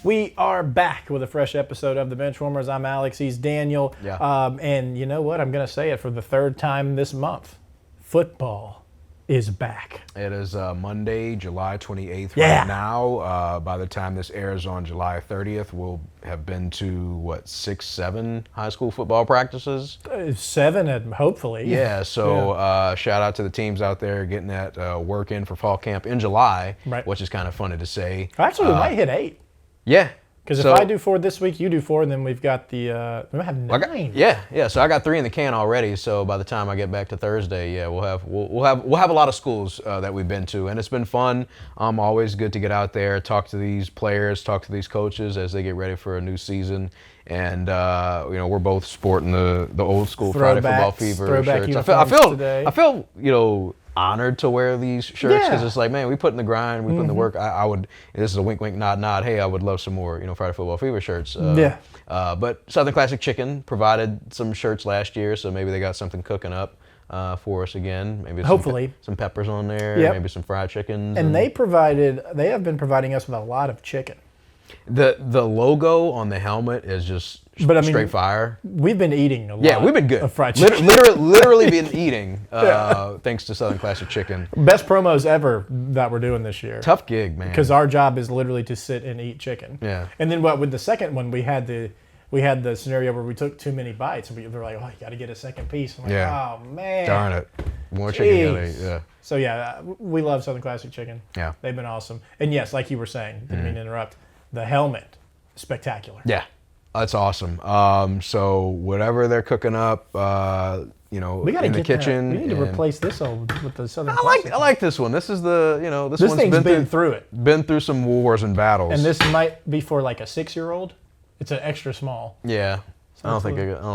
We are back with a fresh episode of the Benchwarmers. I'm Alex. He's Daniel. Yeah. And you know what? I'm going to say it for the third time this month. Football is back. It is Monday, July 28th Yeah. right now. By the time this airs on July 30th, we'll have been to, 6, 7 high school football practices? 7, and hopefully. Yeah, so shout out to the teams out there getting that work in for fall camp in July, Right. which is kind of funny to say. Actually, we might hit 8. Yeah. Because if So- I do 4 this week, you do 4, and then we've got the, we might have 9. Yeah. So I got 3 in the can already. So by the time I get back to Thursday, we'll have a lot of schools that we've been to, and it's been fun. Always good to get out there, talk to these players, talk to these coaches as they get ready for a new season. And we're both sporting the old school Friday Football Fever throwback shirts. uniforms today. I feel honored to wear these shirts because it's like, man, we put in the grind, we put in the work. I would. This is a wink, wink, nod, nod. Hey, I would love some more, Friday Football Fever shirts. But Southern Classic Chicken provided some shirts last year, so maybe they got something cooking up for us again. Maybe Hopefully some peppers on there. Yep. Maybe some fried chickens. And they have been providing us with a lot of chicken. The logo on the helmet is just straight fire. We've been eating a lot. Yeah, we've been good. Of fried chicken. Literally been eating thanks to Southern Classic Chicken. Best promos ever that we're doing this year. Tough gig, man. Because our job is literally to sit and eat chicken. Yeah. And then with the second one, we had the scenario where we took too many bites, and we were like, oh, you got to get a second piece. I'm like, oh man. Darn it. More chicken you gotta eat. Yeah. So yeah, we love Southern Classic Chicken. Yeah. They've been awesome. And yes, like you were saying, didn't mean to interrupt. The helmet, spectacular. Yeah. That's awesome. So whatever they're cooking up, We got to in the kitchen. We need to replace this with the Southern I Classic. like this one. This is the, This thing's been through it. Been through some wars and battles. And this might be for like a 6-year-old. It's an extra small. Yeah. I don't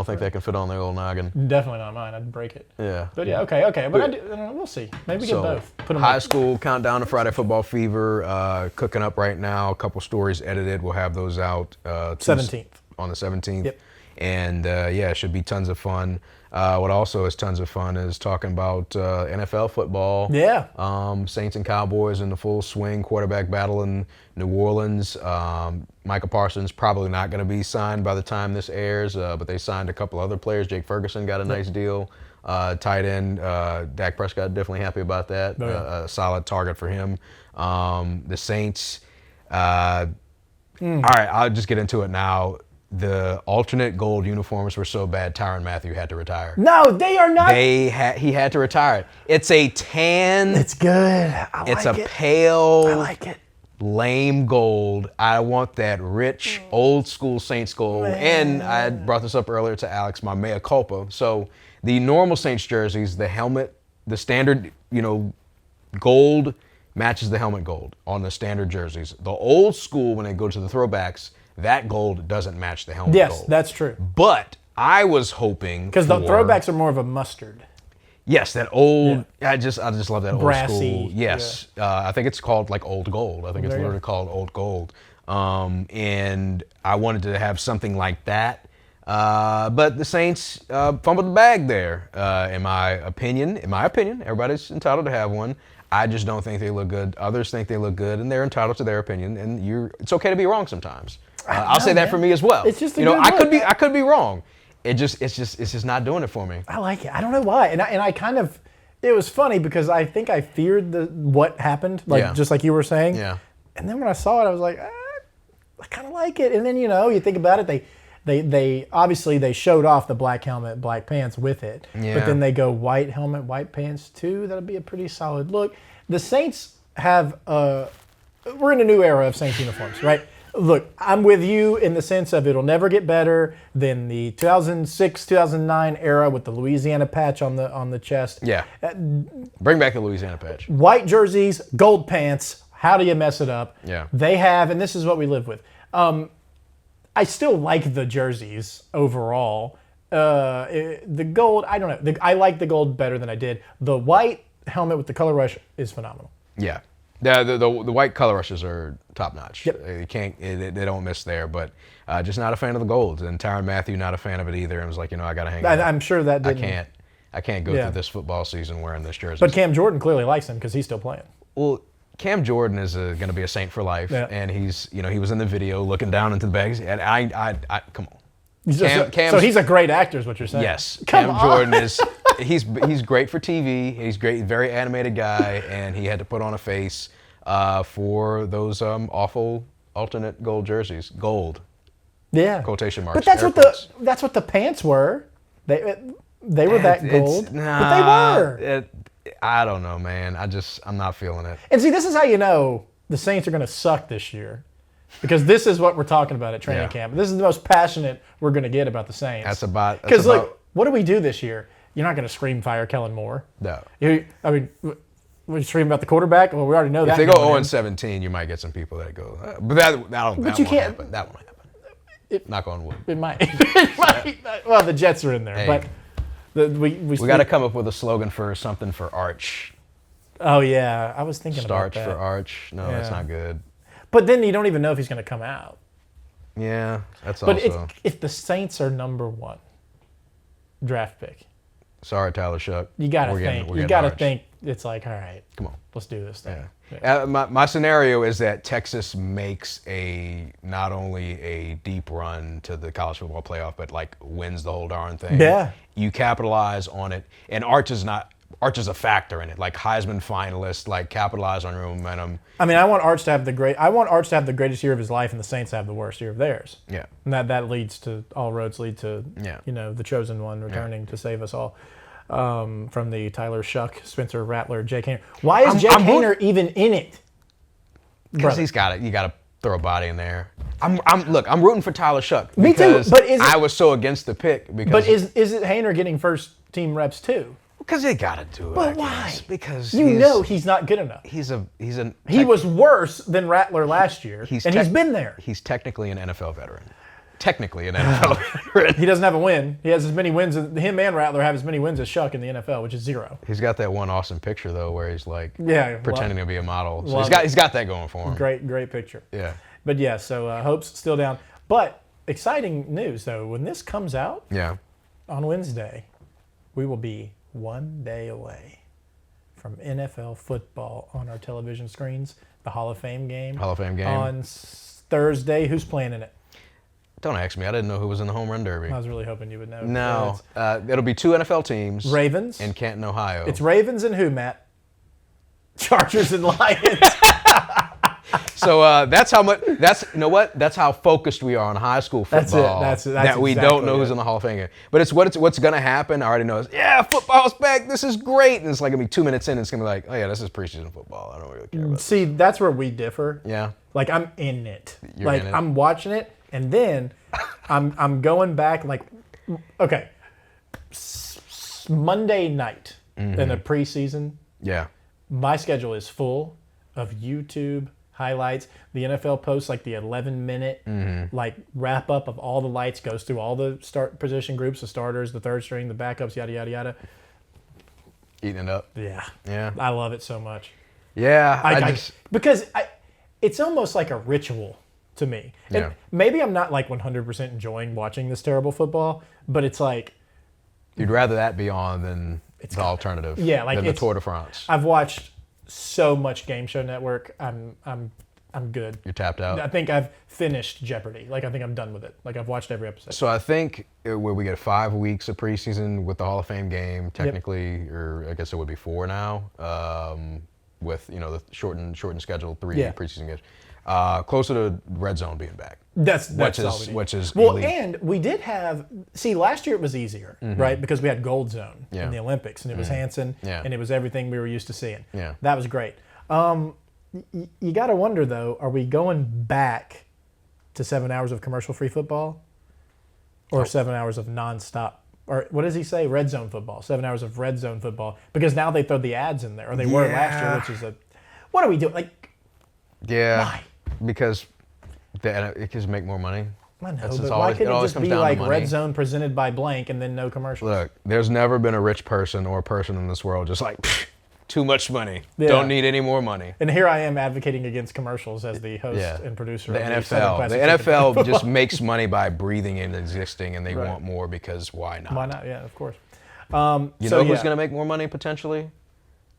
think that can fit on their old noggin. Definitely not mine. I'd break it. Yeah. But yeah, okay. But we'll see. Maybe we get both. Put them high school countdown to Friday Football Fever, cooking up right now. A couple stories edited. We'll have those out 17th. On the 17th. Yep. And it should be tons of fun. What also is tons of fun is talking about NFL football. Yeah. Saints and Cowboys in the full swing, quarterback battle in New Orleans. Micah Parsons probably not going to be signed by the time this airs, but they signed a couple other players. Jake Ferguson got a nice deal. Tight end, Dak Prescott, definitely happy about that. A solid target for him. The Saints, all right, I'll just get into it now. The alternate gold uniforms were so bad, Tyrann Mathieu had to retire. No, they are not. He had to retire it. It's a tan. It's good. It's a pale. I like it. Lame gold. I want that rich, old school Saints gold. And I brought this up earlier to Alex, my mea culpa. So the normal Saints jerseys, the helmet, the standard, gold matches the helmet gold on the standard jerseys. The old school, when they go to the throwbacks, that gold doesn't match the helmet gold. Yes, that's true. But I was hoping because the throwbacks are more of a mustard. Yes, that old. Yeah. I just love that brassy, old school. Yes, I think it's called like old gold. I think it's literally called old gold. And I wanted to have something like that. But the Saints fumbled the bag there. In my opinion, everybody's entitled to have one. I just don't think they look good. Others think they look good, and they're entitled to their opinion. And it's okay to be wrong sometimes. I'll say that for me as well. It's just I could be wrong. It's just not doing it for me. I like it. I don't know why. And I kind of, it was funny because I think I feared what happened, just like you were saying. Yeah. And then when I saw it, I was like, I kind of like it. And then you think about it, they obviously they showed off the black helmet, black pants with it. Yeah. But then they go white helmet, white pants too. That'll be a pretty solid look. The Saints have we're in a new era of Saints uniforms, right? Look, I'm with you in the sense of it'll never get better than the 2006, 2009 era with the Louisiana patch on the chest. Yeah. Bring back the Louisiana patch. White jerseys, gold pants. How do you mess it up? Yeah. They have, and this is what we live with. I still like the jerseys overall. The gold, I don't know. I like the gold better than I did. The white helmet with the color rush is phenomenal. Yeah. The white color rushes are top notch. Yep. They don't miss there, but just not a fan of the gold. And Tyrann Mathieu not a fan of it either. And was like, I got to hang. I'm sure that didn't. I can't go through this football season wearing this jersey. But Cam Jordan clearly likes him because he's still playing. Well, Cam Jordan is going to be a Saint for life, Yeah. and he's, he was in the video looking down into the bags, and I come on. So he's a great actor, is what you're saying. Yes, Come Cam on. Jordan is. He's great for TV. He's great, very animated guy, and he had to put on a face for those awful alternate gold jerseys. Gold. Yeah. Quotation marks. But that's air what quotes. that's what the pants were. They were that gold. But they were. I don't know, man. I'm not feeling it. And see, this is how you know the Saints are going to suck this year. Because this is what we're talking about at training camp. This is the most passionate we're going to get about the Saints. Because look, what do we do this year? You're not going to scream fire Kellen Moore. No. We scream about the quarterback. Well, we already know that. If they go 0-17, you might get some people that go. But that won't happen. That won't happen. Knock on wood. It might. It might. Well, the Jets are in there, Hey. but we got to come up with a slogan for something for Arch. Oh yeah, I was thinking Starch about that. for Arch. No, that's not good. But then you don't even know if he's going to come out. Yeah, that's But also. if the Saints are number 1 draft pick, Sorry, Tyler Shuck. you got to think. You got to think it's like, all right, Come on. let's do this thing. Yeah. My scenario is that Texas makes not only a deep run to the college football playoff, but like wins the whole darn thing. Yeah. You capitalize on it, and Arch is a factor in it. Like Heisman finalist, like capitalize on your momentum. I mean, I want Arch to have the greatest year of his life, and the Saints to have the worst year of theirs. Yeah. And that leads to all roads lead to Yeah. the chosen one returning to save us all. From the Tyler Shuck, Spencer Rattler, Jake Hayner. Why is Jake Hayner even in it? Because he's got it. You got to throw a body in there. I'm rooting for Tyler Shuck. Me too, because but I was so against the pick. But is it Hayner getting first team reps too? Because they got to do it. But I why? guess. Because he's not good enough. He was worse than Rattler last year, and he's been there. He's technically an NFL veteran. Technically an NFL veteran. He doesn't have a win. He has as many wins. Him and Rattler have as many wins as Shuck in the NFL, which is 0. He's got that one awesome picture though, where he's like pretending to be a model. So he's got that going for him. Great picture. Yeah. But yeah, so hope's still down. But exciting news though, when this comes out on Wednesday, we will be 1 day away from NFL football on our television screens. The Hall of Fame game. On Thursday. Who's playing in it? Don't ask me. I didn't know who was in the home run derby. I was really hoping you would know. No. It'll be 2 NFL teams. Ravens. In Canton, Ohio. It's Ravens and who, Matt? Chargers and Lions. So that's how much. That's how focused we are on high school football. That's that we exactly don't know who's in the Hall of Fame game. But it's what's going to happen. I already know. Football's back. This is great. And it's like gonna be 2 minutes in. And it's gonna be like, oh yeah, this is preseason football. I don't really care about. See, that's where we differ. Yeah. Like I'm in it. You're in it. I'm watching it, and then I'm going back. Like, okay, Monday night in the preseason. Yeah. My schedule is full of YouTube highlights. The NFL posts like the 11-minute like wrap up of all the lights, goes through all the start position groups, the starters, the third string, the backups, yada yada yada. Eating it up. Yeah. I love it so much. Yeah. Because it's almost like a ritual to me. And maybe I'm not like 100% enjoying watching this terrible football, but it's like you'd rather that be on than the alternative. Yeah, like than the Tour de France. I've watched so much Game Show Network. I'm good. You're tapped out. I think I've finished Jeopardy. Like I think I'm done with it. Like I've watched every episode. So I think where we get 5 weeks of preseason with the Hall of Fame game, technically, or I guess it would be 4 now, with the shortened schedule, 3 preseason games. Closer to red zone being back. That's which is well, elite. and we did have last year it was easier, right? Because we had Gold Zone in the Olympics, and it was Hansen, and it was everything we were used to seeing. Yeah, that was great. You got to wonder though, are we going back to 7 hours of commercial-free football, or 7 hours of nonstop? Or what does he say? Red zone football. 7 hours of red zone football, because now they throw the ads in there, or they were last year, which is what are we doing? Like, why? Because it can make more money. I know, but why couldn't it just be like red zone presented by blank and then no commercials? Look, there's never been a rich person or a person in this world just like, too much money. Don't need any more money. And here I am advocating against commercials as the host and producer the of NFL. The NFL just makes money by breathing and existing, and they want more because why not? Why not? Yeah, of course. You know who's going to make more money potentially?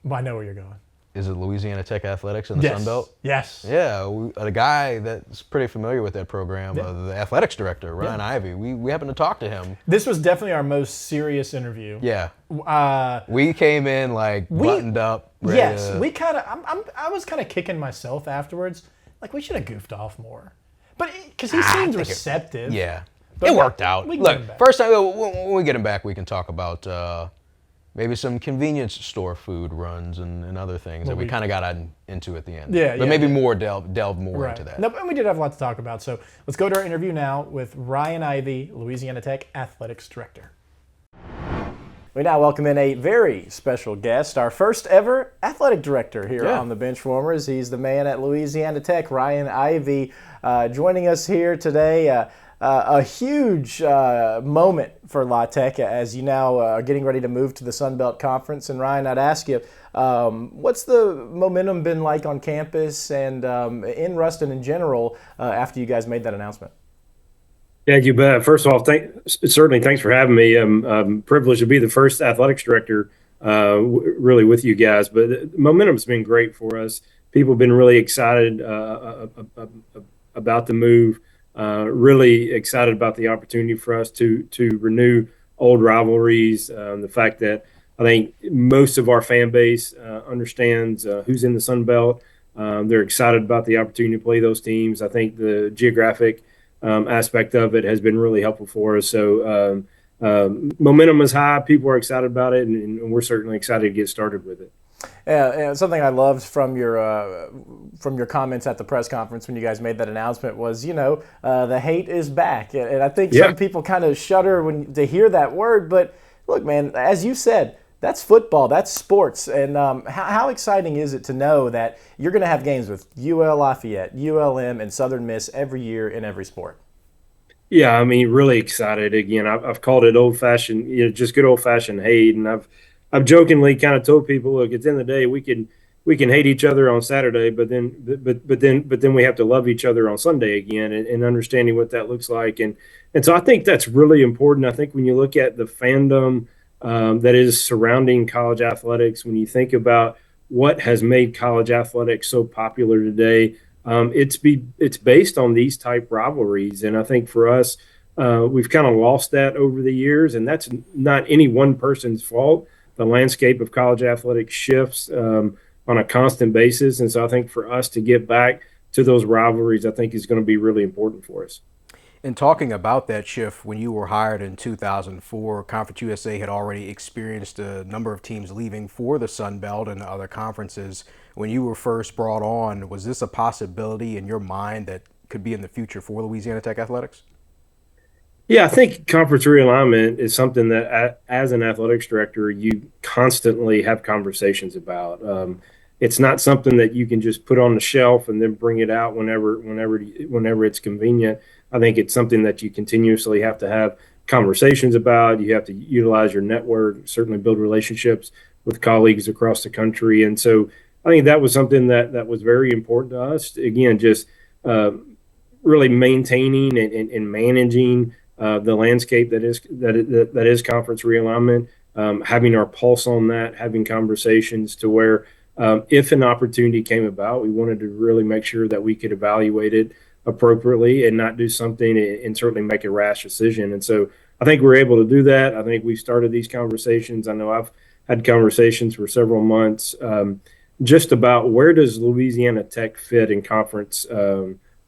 Well, I know where you're going. is it Louisiana Tech Athletics in the Yes. Sun Belt? Yes. Yeah, a guy that's pretty familiar with that program, the athletics director, Ryan Ivey. We happened to talk to him. This was definitely our most serious interview. Yeah. Uh, We came in like buttoned up. Yes, we kind of. I was kind of kicking myself afterwards. Like we should have goofed off more, but because he seemed receptive. Yeah, But it worked out. we can get him Look, back. first time when we get him back, we can talk about maybe some convenience store food runs and other things that we kind of got into at the end. Yeah, but yeah, maybe yeah. more delve more into that. No, and we did have a lot to talk about. So let's go to our interview now with Ryan Ivey, Louisiana Tech Athletics Director. We now welcome in a very special guest, our first ever athletic director here on the Benchwarmers. He's the man at Louisiana Tech, Ryan Ivey, joining us here today. A huge moment for La Tech as you now are getting ready to move to the Sun Belt Conference. And Ryan, I'd ask you, what's the momentum been like on campus and in Ruston in general after you guys made that announcement? Yeah, you bet. First of all, certainly thanks for having me. I'm privileged to be the first athletics director really with you guys. But the momentum's been great for us. People have been really excited about the move, really excited about the opportunity for us to renew old rivalries. The fact that I think most of our fan base understands who's in the Sun Belt. They're excited about the opportunity to play those teams. I think the geographic aspect of it has been really helpful for us. So momentum is high. People are excited about it, and we're certainly excited to get started with it. Yeah, something I loved from your comments at the press conference when you guys made that announcement was, the hate is back, and I think some people kind of shudder to hear that word. But look, man, as you said, that's football, that's sports, and how exciting is it to know that you're going to have games with UL Lafayette, ULM, and Southern Miss every year in every sport? Yeah, I mean, really excited. Again, I've called it old-fashioned, just good old-fashioned hate, and I've jokingly kind of told people, look, at the end of the day, we can hate each other on Saturday, but then we have to love each other on Sunday again, and understanding what that looks like, and so I think that's really important. I think when you look at the fandom that is surrounding college athletics, when you think about what has made college athletics so popular today, it's based on these type rivalries, and I think for us, we've kind of lost that over the years, and that's not any one person's fault. The landscape of college athletics shifts on a constant basis, and so I think for us to get back to those rivalries, I think is going to be really important for us. In talking about that shift, when you were hired in 2004, Conference USA had already experienced a number of teams leaving for the Sun Belt and other conferences. When you were first brought on, was this a possibility in your mind that could be in the future for Louisiana Tech Athletics? Yeah, I think conference realignment is something that, as an athletics director, you constantly have conversations about. It's not something that you can just put on the shelf and then bring it out whenever it's convenient. I think it's something that you continuously have to have conversations about. You have to utilize your network, certainly build relationships with colleagues across the country. And so I think that was something that was very important to us. Again, just really maintaining and managing the landscape that is conference realignment, having our pulse on that, having conversations to where if an opportunity came about, we wanted to really make sure that we could evaluate it appropriately and not do something and certainly make a rash decision. And so I think we're able to do that. I think we started these conversations. I know I've had conversations for several months just about where does Louisiana Tech fit in conference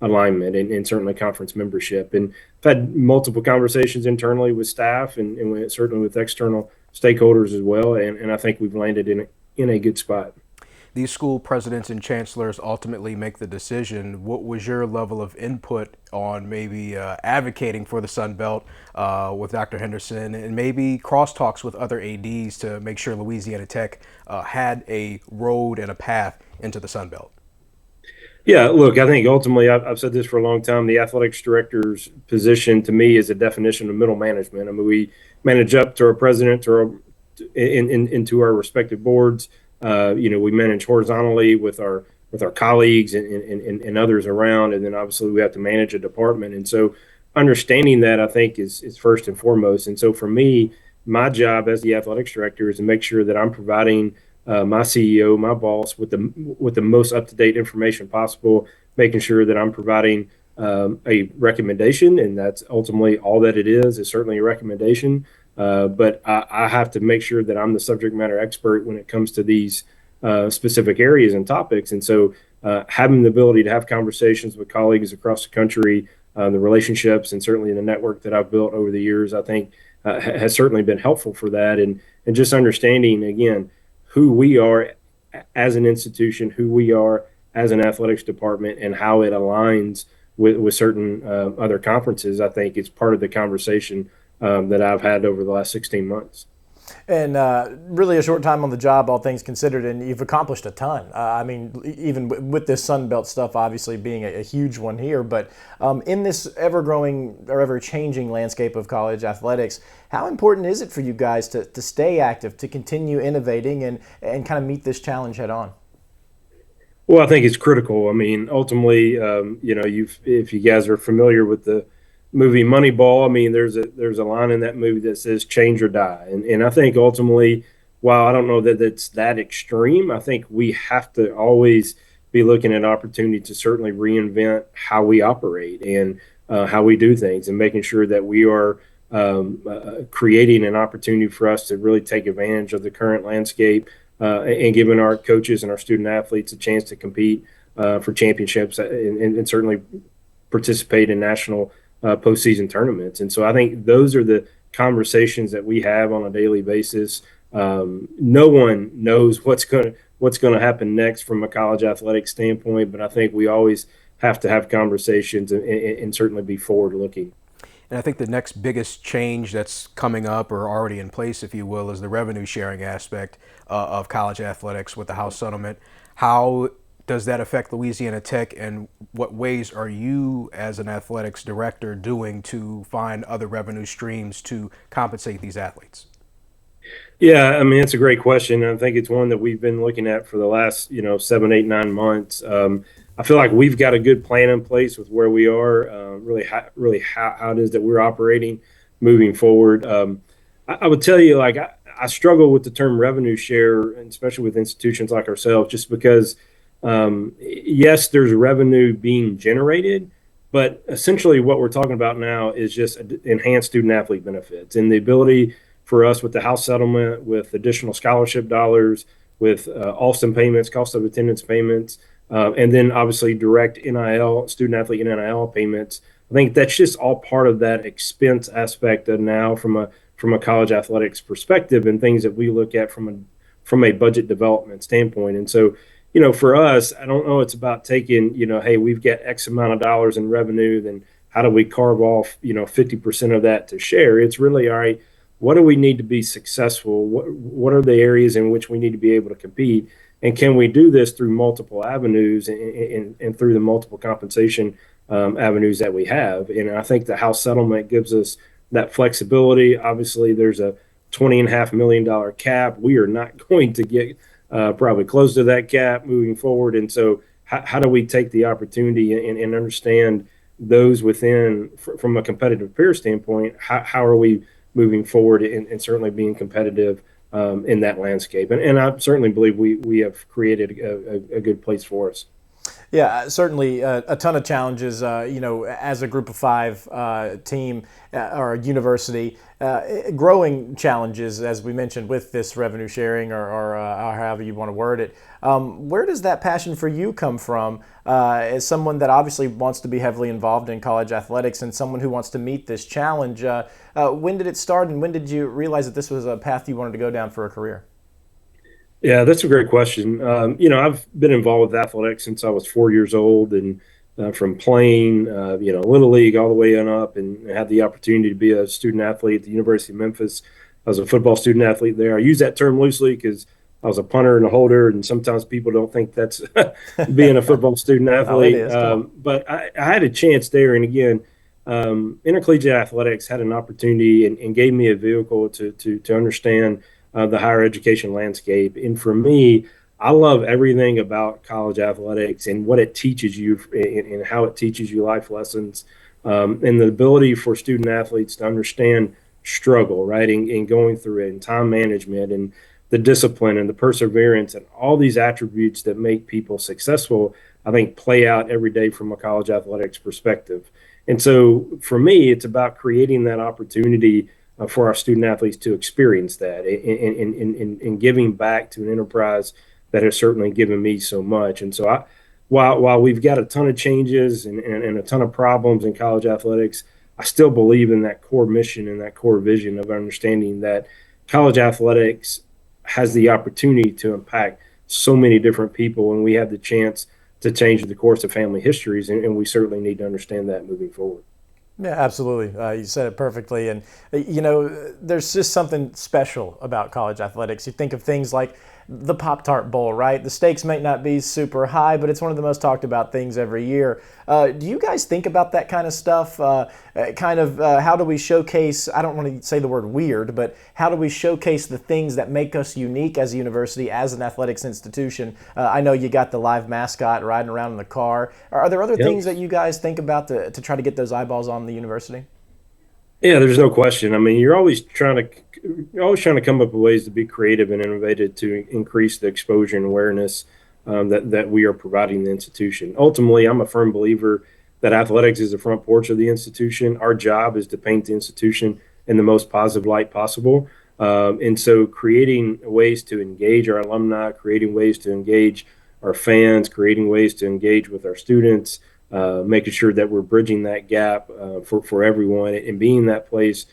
alignment and certainly conference membership. And I've had multiple conversations internally with staff and certainly with external stakeholders as well. And I think we've landed in a good spot. These school presidents and chancellors ultimately make the decision. What was your level of input on maybe advocating for the Sun Belt with Dr. Henderson and maybe crosstalks with other ADs to make sure Louisiana Tech had a road and a path into the Sun Belt? Yeah, look, I think ultimately, I've said this for a long time, the athletics director's position to me is a definition of middle management. I mean, we manage up to our president, into our respective boards. We manage horizontally with our colleagues and others around, and then obviously we have to manage a department. And so understanding that, I think, is first and foremost. And so for me, my job as the athletics director is to make sure that I'm providing my CEO, my boss, with the most up to date information possible, making sure that I'm providing a recommendation, and that's ultimately all that it is certainly a recommendation. But I have to make sure that I'm the subject matter expert when it comes to these specific areas and topics. And so, having the ability to have conversations with colleagues across the country, the relationships, and certainly the network that I've built over the years, I think has certainly been helpful for that. And just understanding again who we are as an institution, who we are as an athletics department, and how it aligns with certain other conferences, I think it's part of the conversation that I've had over the last 16 months. And really a short time on the job, all things considered, and you've accomplished a ton. I mean, even with this Sun Belt stuff obviously being a huge one here, but in this ever-growing or ever-changing landscape of college athletics, how important is it for you guys to stay active, to continue innovating, and kind of meet this challenge head on? Well, I think it's critical. I mean, ultimately, if you guys are familiar with the movie Moneyball, I mean, there's a line in that movie that says "change or die," and I think ultimately, while I don't know that it's that extreme, I think we have to always be looking at opportunity to certainly reinvent how we operate and how we do things, and making sure that we are creating an opportunity for us to really take advantage of the current landscape and giving our coaches and our student athletes a chance to compete for championships and certainly participate in national postseason tournaments. And so I think those are the conversations that we have on a daily basis. No one knows what's going to happen next from a college athletics standpoint, but I think we always have to have conversations and certainly be forward looking. And I think the next biggest change that's coming up or already in place, if you will, is the revenue sharing aspect of college athletics with the House settlement. How does that affect Louisiana Tech, and what ways are you as an athletics director doing to find other revenue streams to compensate these athletes? Yeah, I mean, it's a great question. I think it's one that we've been looking at for the last, 7, 8, 9 months. I feel like we've got a good plan in place with where we are, really how it is that we're operating moving forward. I would tell you, like, I struggle with the term revenue share, and especially with institutions like ourselves, just because, yes, there's revenue being generated, but essentially what we're talking about now is just enhanced student athlete benefits and the ability for us with the House settlement, with additional scholarship dollars, with Alston payments, cost of attendance payments, and then obviously direct NIL, student athlete NIL payments. I think that's just all part of that expense aspect of now from a college athletics perspective, and things that we look at from a budget development standpoint. And so, for us, I don't know, it's about taking, hey, we've got X amount of dollars in revenue, then how do we carve off, 50% of that to share? It's really, all right, what do we need to be successful? What are the areas in which we need to be able to compete? And can we do this through multiple avenues and through the multiple compensation avenues that we have? And I think the House settlement gives us that flexibility. Obviously, there's a $20.5 million cap. We are not going to get probably close to that cap moving forward. And so how do we take the opportunity and understand those within, from a competitive peer standpoint, how are we moving forward and certainly being competitive in that landscape? And I certainly believe we have created a good place for us. Yeah, certainly a ton of challenges, as a group of five team or university, growing challenges, as we mentioned, with this revenue sharing or however you want to word it. Where does that passion for you come from as someone that obviously wants to be heavily involved in college athletics and someone who wants to meet this challenge? When did it start, and when did you realize that this was a path you wanted to go down for a career? Yeah, that's a great question. I've been involved with athletics since I was 4 years old, and from playing, little league all the way on up, and had the opportunity to be a student athlete at the University of Memphis. I was a football student athlete there. I use that term loosely because I was a punter and a holder, and sometimes people don't think that's being a football student athlete. Oh, it is. But I had a chance there, and again, intercollegiate athletics had an opportunity and gave me a vehicle to understand the higher education landscape. And for me, I love everything about college athletics and what it teaches you and how it teaches you life lessons, and the ability for student athletes to understand struggle, right, and going through it, and time management. And the discipline and the perseverance and all these attributes that make people successful, I think play out every day from a college athletics perspective. And so for me, it's about creating that opportunity for our student athletes to experience that and giving back to an enterprise that has certainly given me so much. And so while we've got a ton of changes and a ton of problems in college athletics, I still believe in that core mission and that core vision of understanding that college athletics has the opportunity to impact so many different people, and we have the chance to change the course of family histories, and we certainly need to understand that moving forward. Yeah, absolutely. You said it perfectly. And, there's just something special about college athletics. You think of things like the Pop-Tart Bowl, right? The stakes might not be super high, but it's one of the most talked about things every year. Do you guys think about that kind of stuff? How do we showcase, I don't want to say the word weird, but how do we showcase the things that make us unique as a university, as an athletics institution? I know you got the live mascot riding around in the car. Are there other things that you guys think about to try to get those eyeballs on the university? Yeah, there's no question. I mean, you're always trying to come up with ways to be creative and innovative to increase the exposure and awareness that we are providing the institution. Ultimately, I'm a firm believer that athletics is the front porch of the institution. Our job is to paint the institution in the most positive light possible. And so creating ways to engage our alumni, creating ways to engage our fans, creating ways to engage with our students, making sure that we're bridging that gap for everyone and being that place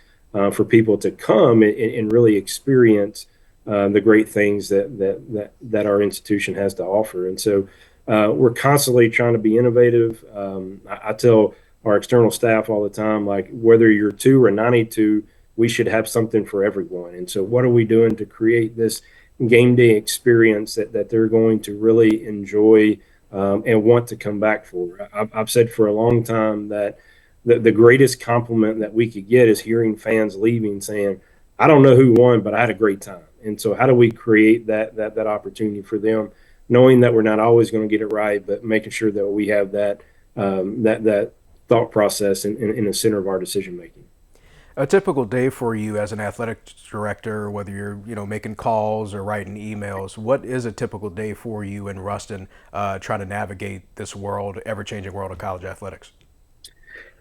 for people to come and really experience the great things that our institution has to offer. And so we're constantly trying to be innovative. I tell our external staff all the time, like whether you're 2 or 92, we should have something for everyone. And so what are we doing to create this game day experience that they're going to really enjoy and want to come back for? I've said for a long time that the greatest compliment that we could get is hearing fans leaving saying, I don't know who won, but I had a great time. And so how do we create that opportunity for them, knowing that we're not always going to get it right, but making sure that we have that thought process in the center of our decision making. A typical day for you as an athletics director, whether you're making calls or writing emails, what is a typical day for you in Ruston, trying to navigate this ever-changing world of college athletics?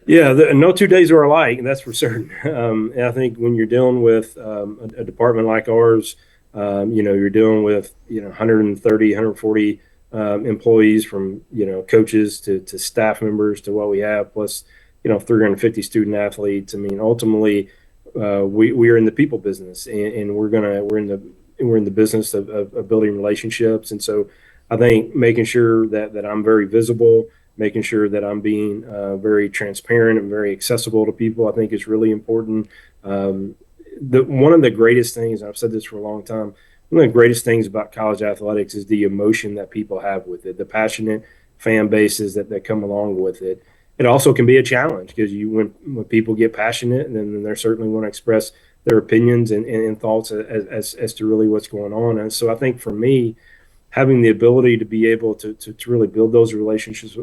Yeah, no 2 days are alike, and that's for certain. And I think when you're dealing with a department like ours, you're dealing with 130, 140 employees, from coaches to staff members to what we have, plus 350 student athletes. I mean, ultimately, we are in the people business, and we're in the business of building relationships. And so, I think making sure that I'm very visible, making sure that I'm being very transparent and very accessible to people, I think is really important. One of the greatest things, and I've said this for a long time, one of the greatest things about college athletics is the emotion that people have with it, the passionate fan bases that come along with it. It also can be a challenge because when people get passionate, then they certainly want to express their opinions and thoughts as to really what's going on. And so I think for me, having the ability to be able to really build those relationships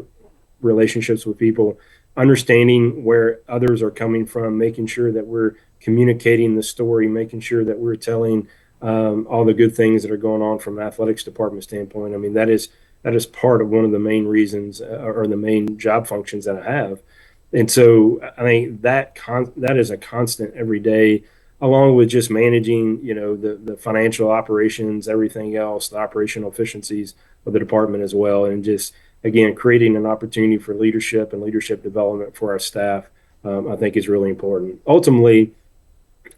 with people, understanding where others are coming from, making sure that we're communicating the story, making sure that we're telling all the good things that are going on from an athletics department standpoint. I mean, that is part of one of the main reasons or the main job functions that I have. And so I think that is a constant every day, along with just managing, the financial operations, everything else, the operational efficiencies of the department as well, and just again creating an opportunity for leadership and leadership development for our staff. I think is really important. Ultimately,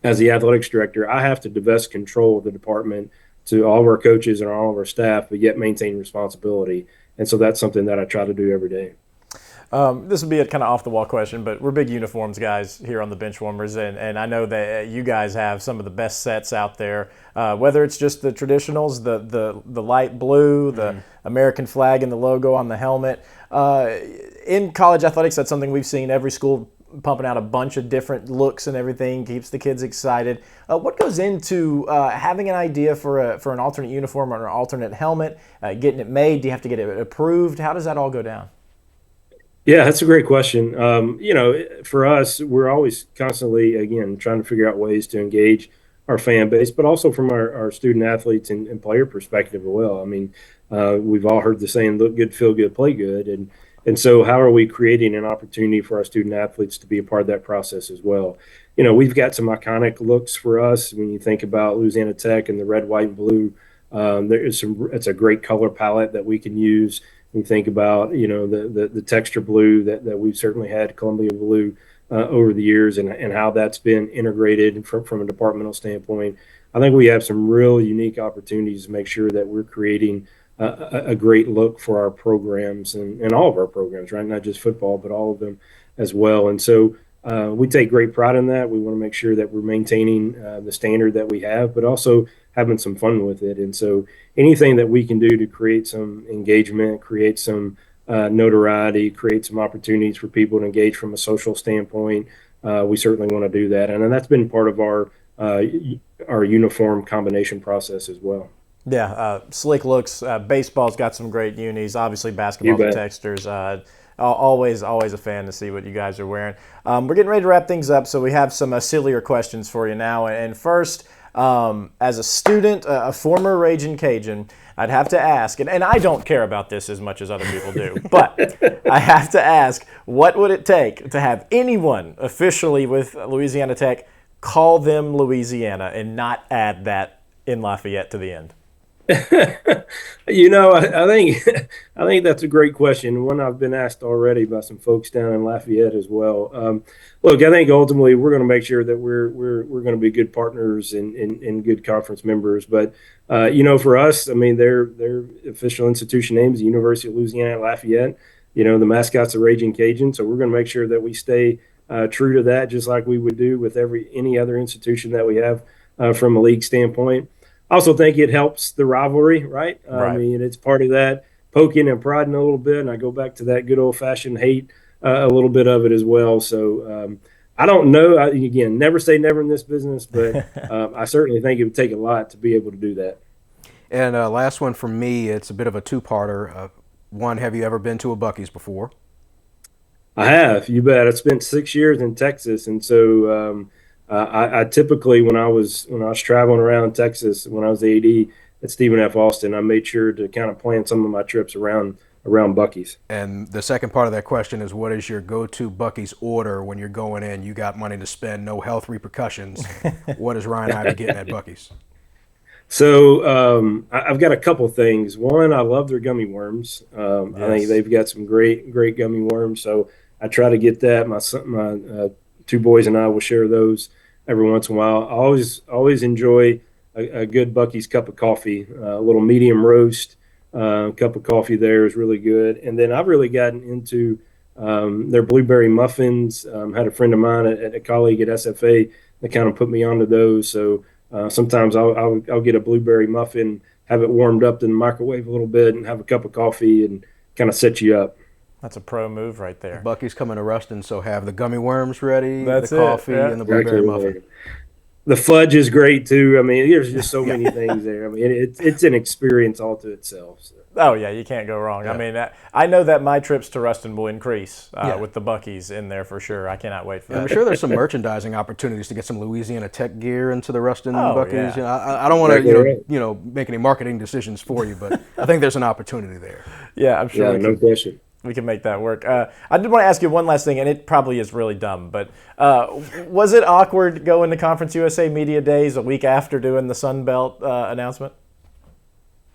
as the athletics director, I have to divest control of the department to all of our coaches and all of our staff, but yet maintain responsibility. And so that's something that I try to do every day. This would be a kind of off-the-wall question, but we're big uniforms guys here on the Benchwarmers, and I know that you guys have some of the best sets out there, whether it's just the traditionals, the light blue, the American flag and the logo on the helmet. In college athletics, that's something we've seen every school pumping out a bunch of different looks and everything, keeps the kids excited. What goes into having an idea for an alternate uniform or an alternate helmet, getting it made? Do you have to get it approved? How does that all go down? Yeah, that's a great question. For us, we're always constantly, again, trying to figure out ways to engage our fan base, but also from our student athletes and player perspective as well. I mean, we've all heard the saying, look good, feel good, play good. And so how are we creating an opportunity for our student athletes to be a part of that process as well? We've got some iconic looks for us when you think about Louisiana Tech and the red, white, and blue. It's a great color palette that we can use. When you think about, the texture blue that we've certainly had, Columbia blue, over the years, and how that's been integrated from a departmental standpoint. I think we have some real unique opportunities to make sure that we're creating a great look for our programs and all of our programs, right? Not just football, but all of them as well. And so we take great pride in that. We want to make sure that we're maintaining the standard that we have, but also having some fun with it. And so anything that we can do to create some engagement, create some notoriety, create some opportunities for people to engage from a social standpoint, we certainly want to do that. And that's been part of our uniform combination process as well. Yeah, slick looks. Baseball's got some great unis. Obviously, basketball, the Texters. Always a fan to see what you guys are wearing. We're getting ready to wrap things up, so we have some sillier questions for you now. And first, as a student, a former Ragin' Cajun, I'd have to ask, and I don't care about this as much as other people do, but I have to ask, what would it take to have anyone officially with Louisiana Tech call them Louisiana and not add that in Lafayette to the end? I think that's a great question. One I've been asked already by some folks down in Lafayette as well. Look, I think ultimately we're going to make sure that we're going to be good partners and good conference members. But for us, I mean, their official institution name is the University of Louisiana at Lafayette. The mascot's a Ragin' Cajun, so we're going to make sure that we stay true to that, just like we would do with any other institution that we have from a league standpoint. I also think it helps the rivalry, right? Right. I mean, it's part of that poking and prodding a little bit, and I go back to that good old-fashioned hate a little bit of it as well. So I don't know. Again, never say never in this business, but I certainly think it would take a lot to be able to do that. And last one from me, it's a bit of a two-parter. One, have you ever been to a Buc-ee's before? I have, you bet. I spent 6 years in Texas, and so I typically, when I was traveling around Texas, when I was AD at Stephen F. Austin, I made sure to kind of plan some of my trips around Buc-ee's. And the second part of that question is, what is your go-to Buc-ee's order when you're going in? You got money to spend, no health repercussions. What is Ryan Ivey getting at Buc-ee's? So I've got a couple things. One, I love their gummy worms. Yes. I think they've got some great gummy worms. So I try to get that. My two boys and I will share those every once in a while. I always enjoy a good Buc-ee's cup of coffee, a little medium roast cup of coffee there is really good. And then I've really gotten into their blueberry muffins. Had a friend of mine, a colleague at SFA, that kind of put me onto those. So sometimes I'll get a blueberry muffin, have it warmed up in the microwave a little bit, and have a cup of coffee and kind of set you up. That's a pro move right there. Buc-ee's coming to Ruston, so have the gummy worms ready, That's the coffee, yeah. and the blueberry muffin. The fudge is great too. I mean, there's just so many things there. I mean, it's an experience all to itself. So. Oh yeah, you can't go wrong. Yeah. I mean, I know that my trips to Ruston will increase with the Buc-ee's in there for sure. I cannot wait for that. I'm sure there's some merchandising opportunities to get some Louisiana Tech gear into the Ruston Buc-ee's. Yeah. I don't want to make any marketing decisions for you, but I think there's an opportunity there. Yeah, I'm sure. Yeah, no question. We can make that work. I did want to ask you one last thing, and it probably is really dumb, but was it awkward going to Conference USA Media Days a week after doing the Sun Belt announcement?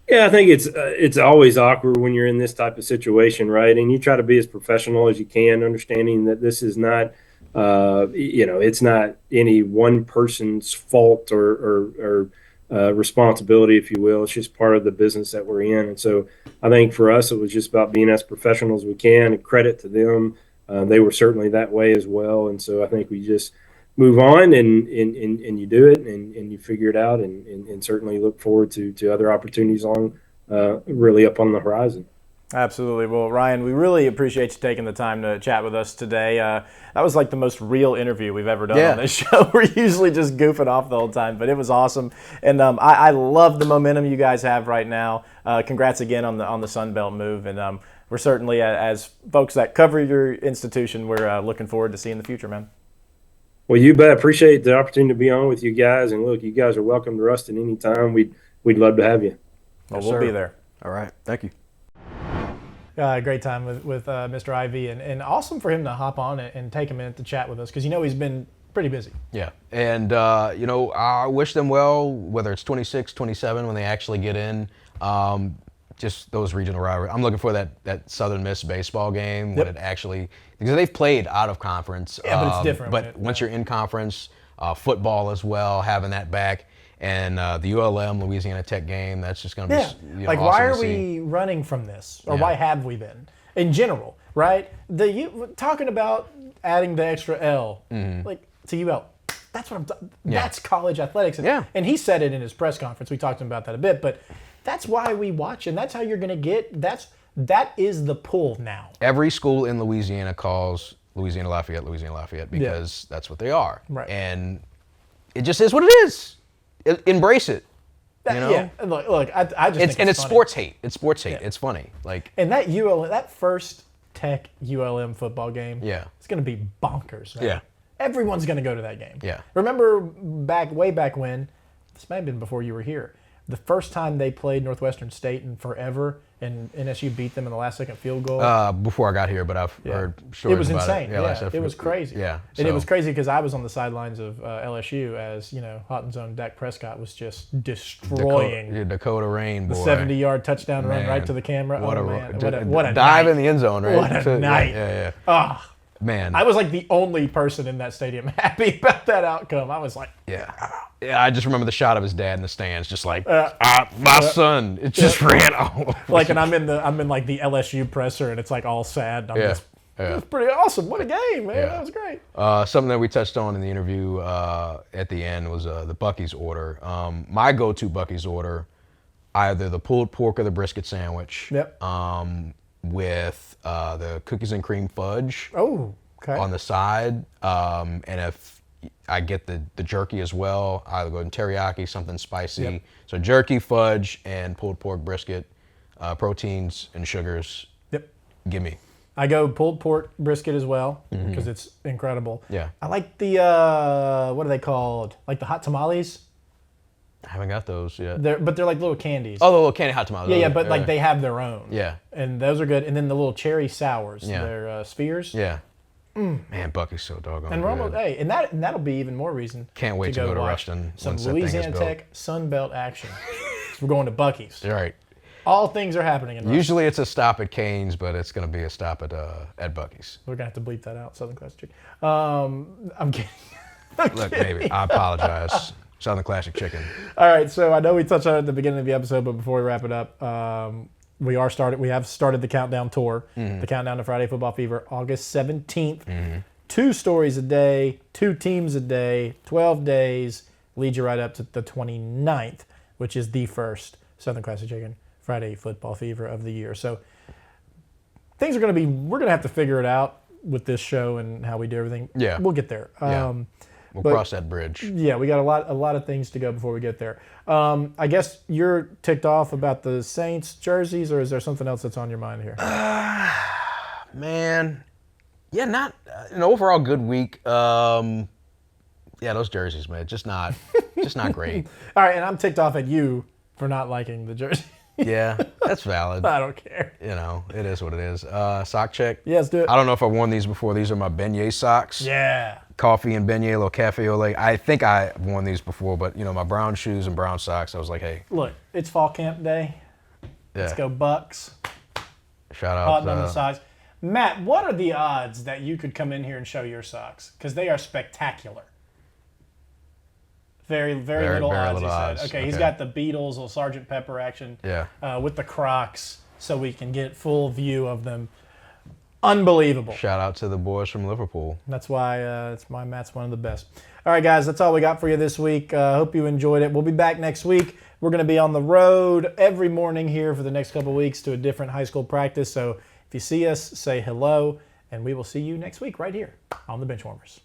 Yeah, I think it's always awkward when you're in this type of situation, right? And you try to be as professional as you can, understanding that this is not, it's not any one person's fault or responsibility, if you will. It's just part of the business that we're in. And so I think for us, it was just about being as professional as we can, and credit to them. They were certainly that way as well. And so I think we just move on and you do it and you figure it out and certainly look forward to other opportunities really up on the horizon. Absolutely. Well, Ryan, we really appreciate you taking the time to chat with us today. That was like the most real interview we've ever done on this show. We're usually just goofing off the whole time, but it was awesome. And I love the momentum you guys have right now. Congrats again on the Sun Belt move. And we're certainly, as folks that cover your institution, we're looking forward to seeing the future, man. Well, you bet. Appreciate the opportunity to be on with you guys. And look, you guys are welcome to Ruston anytime. We'd love to have you. Well, Yes, we'll sir. be there. All right. Thank you. Great time with Mr. Ivey, and awesome for him to hop on and take a minute to chat with us because he's been pretty busy. Yeah. And, I wish them well, whether it's 26, 27, when they actually get in. Just those regional rivalries. I'm looking for that Southern Miss baseball game when it actually, because they've played out of conference. Yeah, but it's different. But once you're in conference, football as well, having that back, and the ULM Louisiana Tech game, that's just going to be like awesome why to are see. we running from this, or Yeah. why have we been in general? Right? Talking about adding the extra L, like to UL. That's what I'm. That's college athletics. And he said it in his press conference. We talked to him about that a bit, but that's why we watch, and that's how you're going to get. That is the pull now. Every school in Louisiana calls Louisiana Lafayette because that's what they are. Right. And it just is what it is. Embrace it. You know? Yeah. Look, I just think It's funny. sports hate. It's sports hate. It's funny. Like, And that first Tech ULM football game, Yeah. it's going to be bonkers, man. Yeah. Everyone's going to go to that game. Yeah. Remember way back when, this may have been before you were here, the first time they played Northwestern State in forever, and NSU beat them in the last second field goal? before I got here, but I've heard stories It was about insane. it. Yeah, it was crazy. Yeah. And it so- was crazy because I was on the sidelines of LSU as, Hot and Zone Dak Prescott was just destroying Dakota Rain, boy. 70-yard touchdown run Man. right to the camera. What oh, a, man. What a dive night. in the end zone, right? What a night. Yeah. Ah, Man. I was like the only person in that stadium happy about that outcome. I was like, Yeah, I just remember the shot of his dad in the stands, just like my son. It just ran all. like, and I'm in like the LSU presser, and it's like all sad. And I'm just, Yeah. it's pretty awesome. What a game, man! Yeah. That was great. Something that we touched on in the interview at the end was the Buc-ee's order. My go-to Buc-ee's order, either the pulled pork or the brisket sandwich. Yep. With the cookies and cream fudge Oh, okay. on the side, and if I get the jerky as well, I either go in teriyaki, something spicy. Yep. So jerky, fudge, and pulled pork brisket, proteins and sugars. Yep. Gimme. I go pulled pork brisket as well because it's incredible. Yeah. I like the what are they called? Like the hot tamales. I haven't got those yet. They're like little candies. Oh, the little candy hot tamales. yeah, but like they have their own. Yeah. And those are good. And then the little cherry sours. Yeah. They're spheres. Yeah. Man, Buc-ee's so doggone And we're good. almost, and that'll be even more reason. Can't wait to go to watch Ruston some once that thing is Louisiana built. Tech Sunbelt action. We're going to Buc-ee's. You're right. All things are happening in Ruston. Usually it's a stop at Cane's, but it's going to be a stop at Buc-ee's. We're gonna have to bleep that out. Southern Classic Chicken. I'm kidding. Look, maybe. I apologize. Southern Classic Chicken. All right, so I know we touched on it at the beginning of the episode, but before we wrap it up, we have started the countdown tour, the countdown to Friday Football Fever, August 17th. 2 stories a day, 2 teams a day, 12 days, leads you right up to the 29th, which is the first Southern Classic Chicken Friday Football Fever of the year. So we're going to have to figure it out with this show and how we do everything. Yeah. We'll get there. Yeah. We'll cross that bridge. Yeah, we got a lot of things to go before we get there. I guess you're ticked off about the Saints jerseys, or is there something else that's on your mind here? Man, yeah, not an overall good week. Yeah, those jerseys, man, just not great. All right, and I'm ticked off at you for not liking the jersey. Yeah, that's valid. I don't care. You know, it is what it is. Sock check. Yeah, let's do it. I don't know if I worn these before. These are my beignet socks. Yeah. Coffee and beignet, little cafe au lait. I think I worn these before, but my brown shoes and brown socks. I was like, hey, Look, it's fall camp day. yeah. Let's go Bucks. Shout out. Hot on the socks. Matt, what are the odds that you could come in here and show your socks? Because they are spectacular. Very, very little very odds, little he odds. said. Okay, he's Okay. got the Beatles, little Sgt. Pepper action Yeah. with the Crocs, so we can get full view of them. Unbelievable. Shout out to the boys from Liverpool. That's why Matt's one of the best. All right, guys, that's all we got for you this week. Hope you enjoyed it. We'll be back next week. We're going to be on the road every morning here for the next couple of weeks to a different high school practice. So if you see us, say hello, and we will see you next week right here on the Benchwarmers.